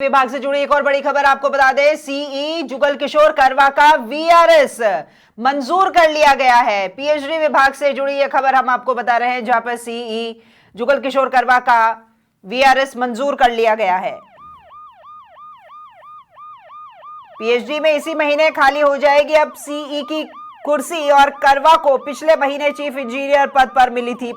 विभाग से जुड़ी एक और बड़ी खबर आपको बता दें, सीई जुगल किशोर करवा का वीआरएस मंजूर कर लिया गया है। पीएचडी विभाग से जुड़ी यह खबर हम आपको बता रहे हैं, जहां पर सीई जुगल किशोर करवा का वीआरएस मंजूर कर लिया गया है। पीएचडी में इसी महीने खाली हो जाएगी अब सीई की कुर्सी और करवा को पिछले महीने चीफ इंजीनियर पद पर मिली थी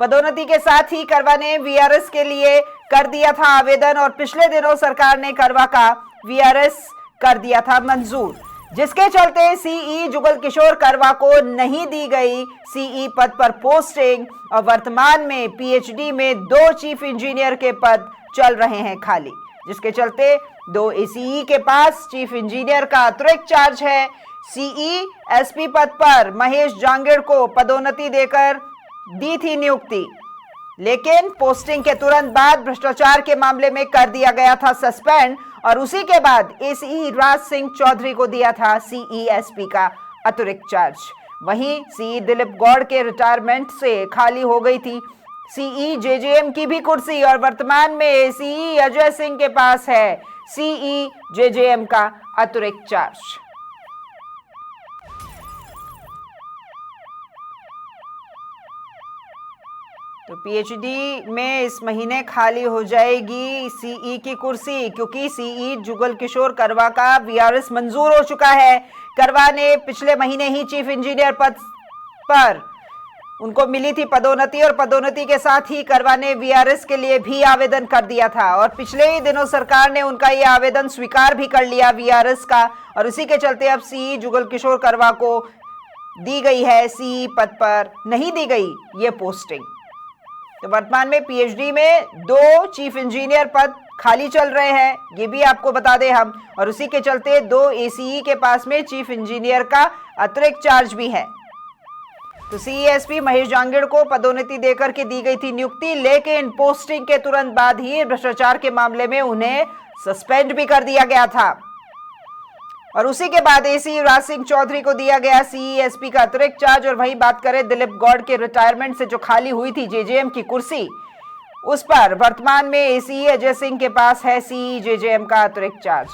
पदोन्नति के साथ ही करवा ने वीआरएस के लिए कर दिया था आवेदन और पिछले दिनों सरकार ने करवा का वीआरएस कर दिया था मंजूर, जिसके चलते सीई जुगल किशोर करवा को नहीं दी गई सीई पद पर पोस्टिंग और वर्तमान में पीएचडी में 2 चीफ इंजीनियर के पद चल रहे हैं खाली, जिसके चलते 2 एसीई के पास चीफ इंजीनियर का अतिरिक्त चार्ज है। सीई एसपी पद पर महेश जांगिड़ को पदोन्नति देकर दी थी नियुक्ति, लेकिन पोस्टिंग के तुरंत बाद भ्रष्टाचार के मामले में कर दिया गया था सस्पेंड और उसी के बाद एसीई राज सिंह चौधरी को दिया था सीई एसपी का अतिरिक्त चार्ज। वहीं सीई दिलीप गौड़ के रिटायरमेंट से खाली हो गई थी सीई जेजेएम की भी कुर्सी और वर्तमान में सीई अजय सिंह के पास है सीई जेजेएम का अतिरिक्त चार्ज। तो पीएचडी में इस महीने खाली हो जाएगी सीई की कुर्सी, क्योंकि सीई जुगल किशोर करवा का वीआरएस मंजूर हो चुका है। करवा ने पिछले महीने ही चीफ इंजीनियर पद पर उनको मिली थी पदोन्नति और पदोन्नति के साथ ही करवा ने वीआरएस के लिए भी आवेदन कर दिया था और पिछले ही दिनों सरकार ने उनका यह आवेदन स्वीकार भी कर लिया वीआरएस का और इसी के चलते अब सीई जुगल किशोर करवा को दी गई है सीई पद पर नहीं दी गई ये पोस्टिंग। तो वर्तमान में पीएचडी में 2 चीफ इंजीनियर पद खाली चल रहे हैं, ये भी आपको बता दें हम, और उसी के चलते 2 एसीई के पास में चीफ इंजीनियर का अतिरिक्त चार्ज भी है। तो सीईएसपी महेश जांगिड़ को पदोन्नति देकर के दी गई थी नियुक्ति, लेकिन पोस्टिंग के तुरंत बाद ही भ्रष्टाचार के मामले में उन्हें सस्पेंड भी कर दिया गया था और उसी के बाद एसीई राज सिंह चौधरी को दिया गया सीईएसपी का अतिरिक्त चार्ज। और वहीं बात करें दिलीप गौड़ के रिटायरमेंट से जो खाली हुई थी जेजेएम की कुर्सी, उस पर वर्तमान में एसीई अजय सिंह के पास है सीई जेजेएम का अतिरिक्त चार्ज।